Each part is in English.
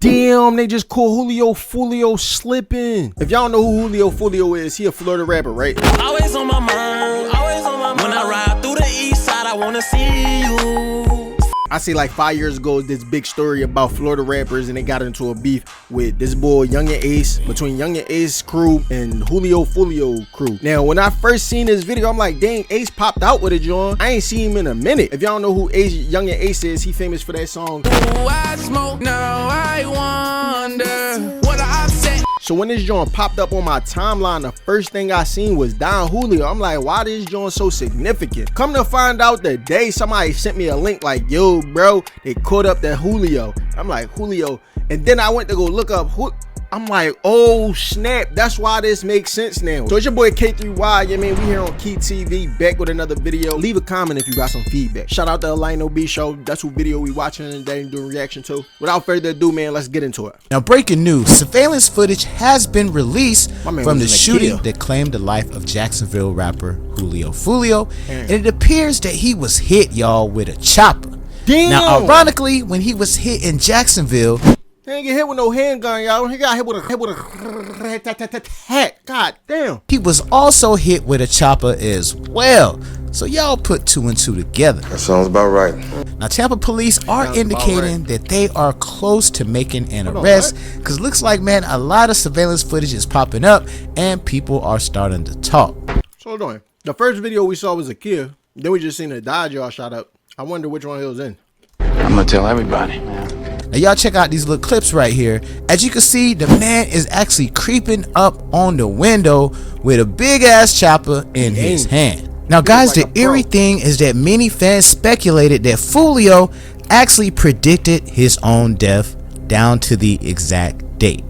Damn, they just caught Julio Foolio slipping. If y'all know who Julio Foolio is, he a Florida rapper, right? Always on my mind, always on my mind. When I ride through the east side, I wanna see you. I say like 5 years ago, this big story about Florida rappers, and they got into a beef with this boy Young and Ace, between Young and Ace crew and Julio Foolio crew. Now, when I first seen this video, I'm like, dang, Ace popped out with it, John. I ain't seen him in a minute. If y'all know who Young and Ace is, he famous for that song. Ooh, I smoke now, I wonder what I said. So when this joint popped up on my timeline, the first thing I seen was Don Julio. I'm like, why this joint so significant? Come to find out today, somebody sent me a link like, yo, bro, they caught up that Julio. I'm like, Julio. And then I went to go look up who. I'm like, oh snap, that's why this makes sense now. So it's your boy K3Y, yeah man, we here on Key TV, back with another video. Leave a comment if you got some feedback. Shout out to Lino B Show, that's who video we watching today and doing reaction to. Without further ado, man, let's get into it. Now, breaking news, surveillance footage has been released from the shooting that claimed the life of Jacksonville rapper Julio Foolio, and it appears that he was hit, y'all, with a chopper. Damn. Now, ironically, when he was hit in Jacksonville, he ain't get hit with no handgun, y'all. He got hit with a hat. God damn. He was also hit with a chopper as well. So y'all put 2 and 2 together. That sounds about right. Now, Tampa police are indicating that they are close to making an arrest, because looks like, man, a lot of surveillance footage is popping up and people are starting to talk. So hold on. The first video we saw was a kid. Then we just seen a Dodge y'all shot up. I wonder which one he was in. I'm gonna tell everybody, man. Now y'all check out these little clips right here. As you can see, the man is actually creeping up on the window with a big ass chopper in his hand. Now guys, the eerie thing is that many fans speculated that Foolio actually predicted his own death down to the exact date.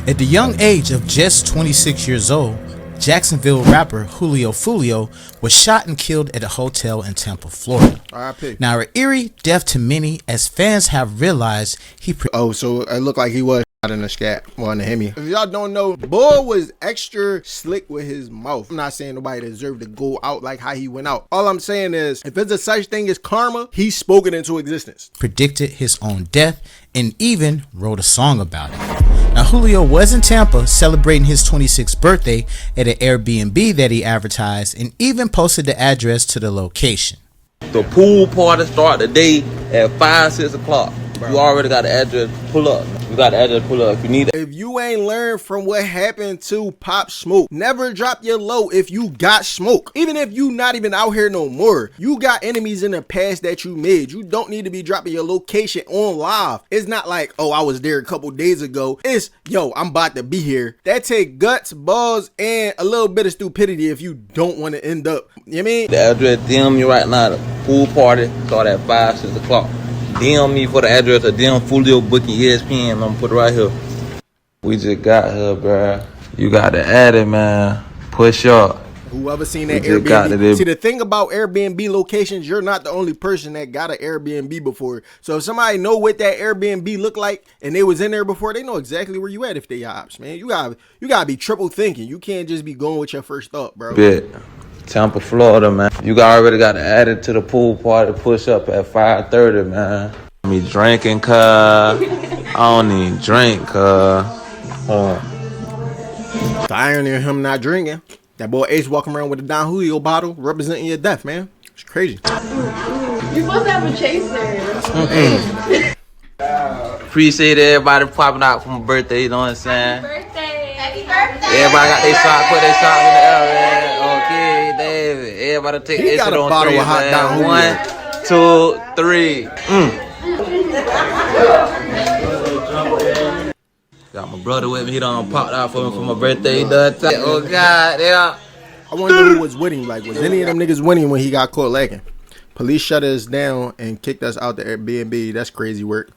At the young age of just 26 years old, Jacksonville rapper Julio Foolio was shot and killed at a hotel in Tampa, Florida. R.I.P. Now, an eerie death to many, as fans have realized he. Oh, so it looked like he was shot in the scat, well, in the hemi. If y'all don't know, boy was extra slick with his mouth. I'm not saying nobody deserved to go out like how he went out. All I'm saying is, if there's a such thing as karma, he spoke it into existence. Predicted his own death and even wrote a song about it. Now, Julio was in Tampa celebrating his 26th birthday at an Airbnb that he advertised, and even posted the address to the location. The pool party start today at 5, 6 o'clock. You already got the address. Pull up. You got the address. Pull up if you need it. If you ain't learned from what happened to Pop Smoke, never drop your low if you got smoke. Even if you not even out here no more, you got enemies in the past that you made. You don't need to be dropping your location on live. It's not like, oh, I was there a couple days ago. It's, yo, I'm about to be here. That take guts, balls, and a little bit of stupidity if you don't want to end up. You know what I mean? The address, DM me right now. The pool party start at 5, 6 o'clock. DM me for the address of DM Foolio booking ESPN. I'm gonna put it right here. We just got here, bruh. You got to add it, man. Push up. Whoever seen that Airbnb. See, the thing about Airbnb locations, you're not the only person that got an Airbnb before. So if somebody know what that Airbnb look like and they was in there before, they know exactly where you at if they ops, man. You gotta be triple thinking. You can't just be going with your first thought, bro. Bit. Tampa, Florida, man. You already got to add it to the pool party. Push up at 5:30, man. Me drinking, cuz. I don't even drink, cuz. The irony of him not drinking. That boy Ace walking around with a Don Julio bottle representing your death, man. It's crazy. You're supposed to have a chaser. Appreciate everybody popping out for my birthday, you know what I'm saying? Happy birthday! Everybody got their shot, put their shot in the air, man. Okay, David. Everybody take He got a bottle of hot Don Julio. 1, 2, 3. Got my brother with me. He done popped out for me for my birthday. He done. Oh God, yeah. I wonder who was winning. Like, was any of them niggas winning when he got caught lacking? Police shut us down and kicked us out the Airbnb. That's crazy work.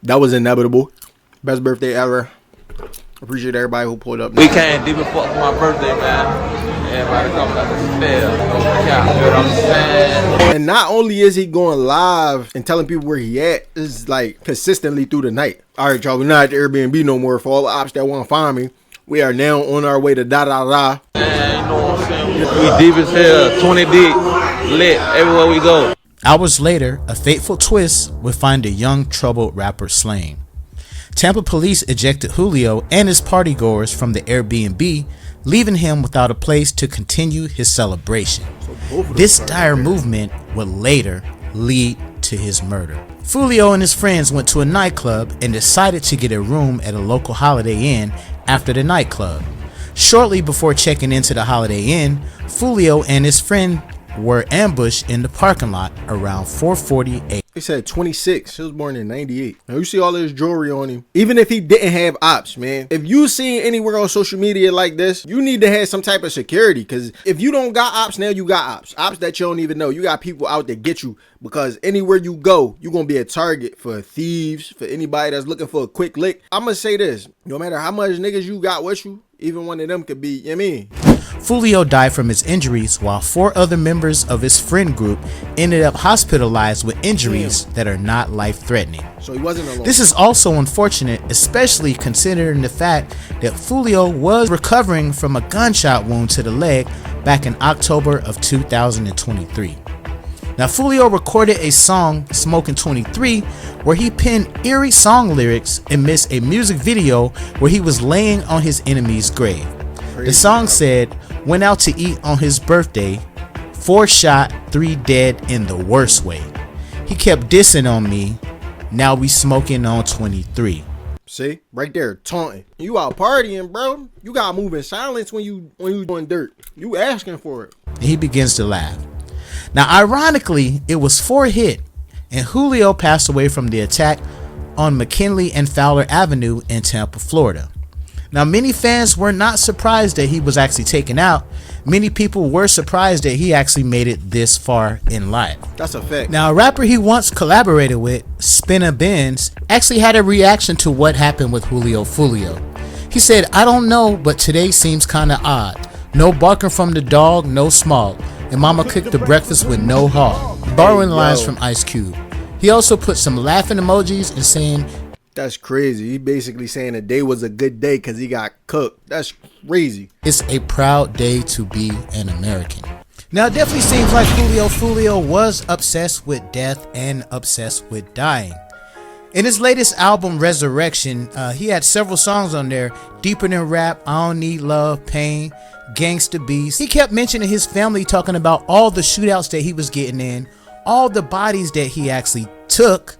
That was inevitable. Best birthday ever. Appreciate everybody who pulled up. We came deep and fuck for my birthday, man. Everybody coming out the stairs. You know what I'm saying? And not only is he going live and telling people where he at, it's like consistently through the night. All right, y'all, we're not at the Airbnb no more. For all the ops that want to find me, we are now on our way to da-da-da. Man, you know what I'm saying? We deep as hell, 20 deep, lit everywhere we go. Hours later, a fateful twist would find a young troubled rapper slain. Tampa police ejected Julio and his partygoers from the Airbnb, leaving him without a place to continue his celebration. This dire movement would later lead to his murder. Foolio and his friends went to a nightclub and decided to get a room at a local Holiday Inn after the nightclub. Shortly before checking into the Holiday Inn, Foolio and his friend were ambushed in the parking lot around 4:40 a.m. He said 26. He was born in 98. Now you see all this jewelry on him. Even if he didn't have ops, man. If you seen anywhere on social media like this, you need to have some type of security. Because if you don't got ops, now you got ops. Ops that you don't even know. You got people out to get you. Because anywhere you go, you're going to be a target for thieves, for anybody that's looking for a quick lick. I'm going to say this. No matter how much niggas you got with you, even one of them could be, you know what I mean? Foolio died from his injuries, while 4 other members of his friend group ended up hospitalized with injuries that are not life-threatening. So he wasn't alone. This is also unfortunate, especially considering the fact that Foolio was recovering from a gunshot wound to the leg back in October of 2023. Now, Foolio recorded a song, Smoking 23, where he penned eerie song lyrics amidst a music video where he was laying on his enemy's grave. The song said, "Went out to eat on his birthday, 4 shot, 3 dead in the worst way. He kept dissing on me, now we smoking on 23. See? Right there, taunting. You out partying, bro. You gotta move in silence when you doing dirt. You asking for it. And he begins to laugh. Now, ironically, it was 4 hit, and Julio passed away from the attack on McKinley and Fowler Avenue in Tampa, Florida. Now, many fans were not surprised that he was actually taken out. Many people were surprised that he actually made it this far in life. That's a fact. Now, a rapper he once collaborated with, Spinna Benz, actually had a reaction to what happened with Julio Foolio. He said, "I don't know, but today seems kinda odd. No barking from the dog, no smog. And mama cooked the breakfast with no hog." Borrowing lines from Ice Cube. He also put some laughing emojis and saying, That's crazy. He basically saying the day was a good day because he got cooked. That's crazy. "It's a proud day to be an American." Now, it definitely seems like Julio Foolio was obsessed with death and obsessed with dying. In his latest album, Resurrection, he had several songs on there: Deeper Than Rap, I Don't Need Love, Pain, Gangsta Beast. He kept mentioning his family, talking about all the shootouts that he was getting in, all the bodies that he actually took,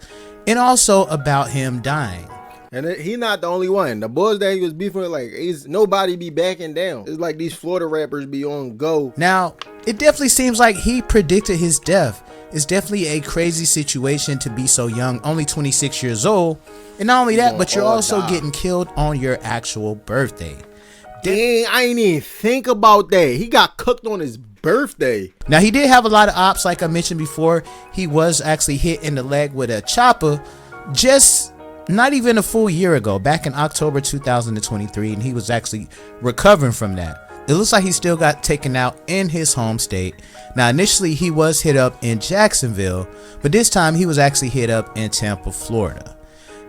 and also about him dying. And he not the only one. The boys that he was beefing with, like, nobody be backing down. It's like these Florida rappers be on go. Now, it definitely seems like he predicted his death. It's definitely a crazy situation to be so young, only 26 years old. And not only that, but you're also getting killed on your actual birthday. Dang, I ain't even think about that. He got cooked on his birthday. Now, he did have a lot of ops, like I mentioned before. He was actually hit in the leg with a chopper just not even a full year ago, back in October 2023, and he was actually recovering from that. It looks like he still got taken out in his home state. Now, initially, he was hit up in Jacksonville, but this time he was actually hit up in Tampa, Florida.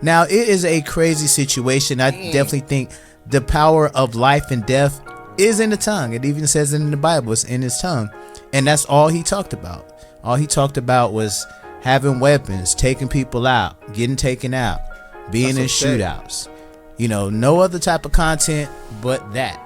Now, it is a crazy situation. I definitely think the power of life and death is in the tongue. It even says it in the Bible, it's in his tongue. And that's all he talked about. All he talked about was having weapons, taking people out, getting taken out, being in shootouts. You know, no other type of content but that.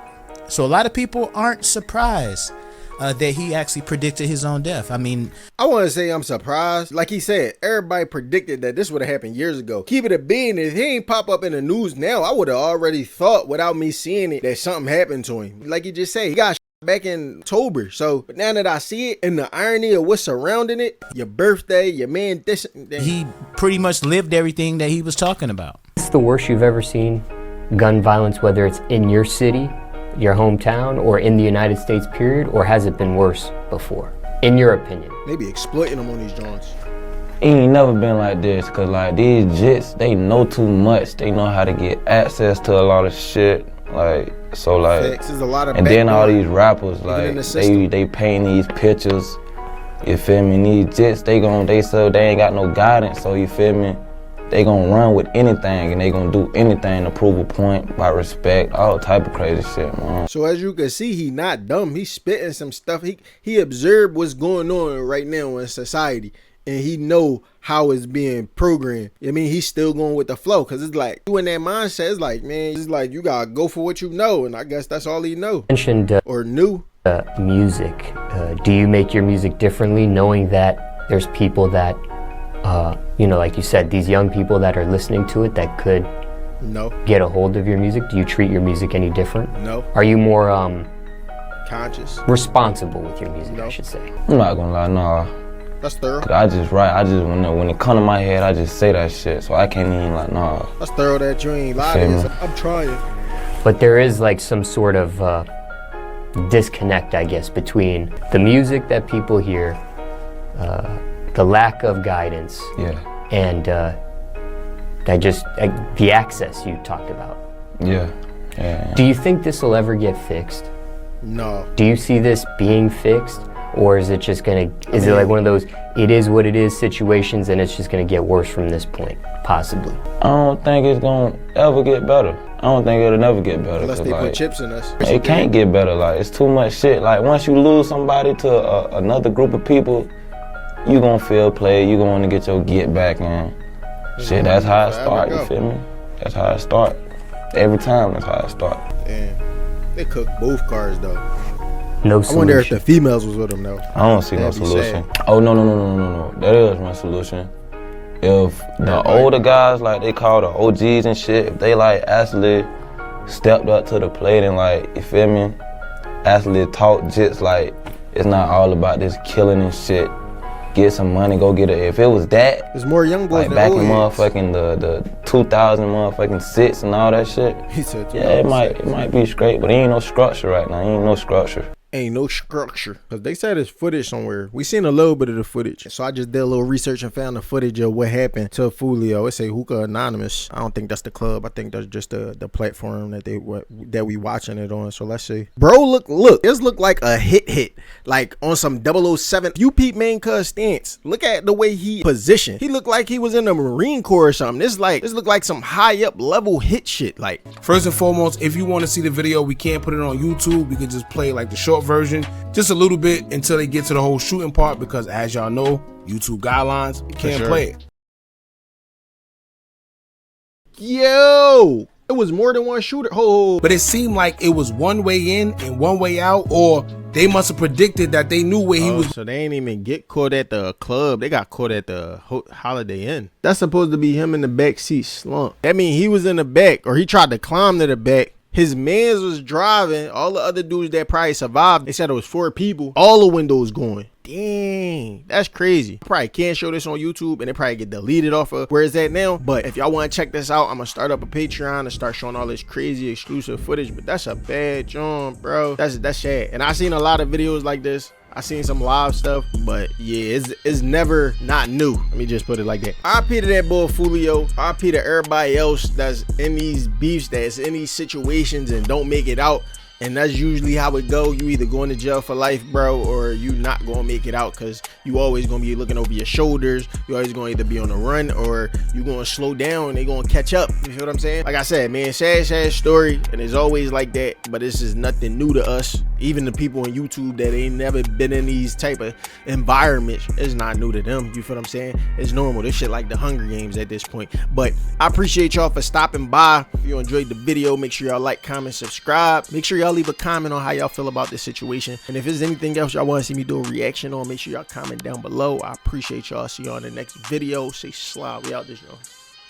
So a lot of people aren't surprised that he actually predicted his own death. I mean, I want to say I'm surprised. Like he said, everybody predicted that this would have happened years ago. Keep it a being, if he ain't pop up in the news now, I would have already thought without me seeing it that something happened to him. Like you just said, he got back in October. So, but now that I see it and the irony of what's surrounding it, your birthday, your man, this, he pretty much lived everything that he was talking about. It's the worst you've ever seen gun violence, whether it's in your city, your hometown, or in the United States period, or has it been worse before, in your opinion? Maybe exploiting them on these joints. It ain't never been like this, cause like these jits, they know too much. They know how to get access to a lot of shit. Like, so like, Facts, there's a lot of and then all these rappers, in like, the they paint these pictures, you feel me? These jits, they ain't got no guidance, so you feel me? They gonna run with anything and they gonna do anything to prove a point by respect, all type of crazy shit, man. So as you can see, he not dumb. He's spitting some stuff. He observed what's going on right now in society. and he know how it's being programmed. I mean, he's still going with the flow, because it's like, you in that mindset, it's like, man, it's like you gotta go for what you know, and I guess that's all he know. Mentioned or knew. Music. Do you make your music differently, knowing that there's people that, you know, like you said, these young people that are listening to it that could get a hold of your music? Do you treat your music any different? No. Are you more conscious, responsible with your music? I should say. I'm not gonna lie, nah. That's thorough. I just write. When it come to my head, I just say that shit. So I can't even like, nah. That's thorough that you ain't lying. I'm trying. But there is like some sort of disconnect, I guess, between the music that people hear, the lack of guidance, and the access you talked about. Yeah. Do you think this will ever get fixed? No. Do you see this being fixed, or is it just gonna? Is it like one of those "it is what it is" situations, and it's just gonna get worse from this point, possibly? I don't think it's gonna ever get better. I don't think it'll never get better. Unless they put chips in us. It can't get better. Like, it's too much shit. Like, once you lose somebody to another group of people, you gonna feel played. You gonna want to get your get back in. Shit, that's how it start. You feel me? That's how it start. Every time, that's how it start. Damn. They cook both cars though. No solution. I wonder if the females was with them though. I don't see no solution. Oh no. That is my solution. If the older guys, like they call the OGs and shit, if they like actually stepped up to the plate and like, you feel me, actually taught jits like it's not all about this killing and shit. Get some money, go get it. If it was that, there's more young boys like back in motherfucking the 2000 motherfucking 6 and all that shit. He said, yeah, it might be straight, but there ain't no structure right now. Ain't no structure. Ain't no structure. Because they said it's footage somewhere. We seen a little bit of the footage. So I just did a little research and found the footage of what happened to Foolio. It say Hookah Anonymous. I don't think that's the club. I think that's just the platform that we watching it on. So let's see. Bro, look. This look like a hit. Like on some 007. You peep main cuz stance. Look at the way he positioned. He looked like he was in the Marine Corps or something. This look like some high up level hit shit. Like, first and foremost, if you want to see the video, we can't put it on YouTube. We can just play like the short version, just a little bit until they get to the whole shooting part, because as y'all know, YouTube guidelines, you can't play it. Yo, it was more than one shooter. But it seemed like it was one way in and one way out, or they must have predicted that they knew where he was. So they ain't even get caught at the club. They got caught at the Holiday Inn. That's supposed to be him in the back seat slump. That mean he was in the back, or he tried to climb to the back. His mans was driving. All the other dudes that probably survived, they said it was 4 people. All the windows going. Dang, that's crazy. Probably can't show this on YouTube, and it probably get deleted off of where it's at now. But if y'all want to check this out, I'm gonna start up a Patreon and start showing all this crazy exclusive footage. But that's a bad joint, bro. That's sad. And I seen a lot of videos like this. I seen some live stuff, but yeah, it's never not new. Let me just put it like that. RP to that boy Foolio. RP to everybody else that's in these beefs, that's in these situations and don't make it out. And that's usually how it go. You either going to jail for life, bro, or you not gonna make it out, because you always gonna be looking over your shoulders. You always gonna either be on the run, or you gonna slow down and they gonna catch up. You feel what I'm saying? Like I said, man, sad story, and it's always like that. But this is nothing new to us. Even the people on YouTube that ain't never been in these type of environments, it's not new to them. You feel what I'm saying? It's normal. This shit like the Hunger Games at this point. But I appreciate y'all for stopping by. If you enjoyed the video, make sure y'all like, comment, subscribe. Make sure y'all leave a comment on how y'all feel about this situation. And if there's anything else y'all want to see me do a reaction on, make sure y'all comment down below. I appreciate y'all. See y'all in the next video. Say slide. We out this, y'all.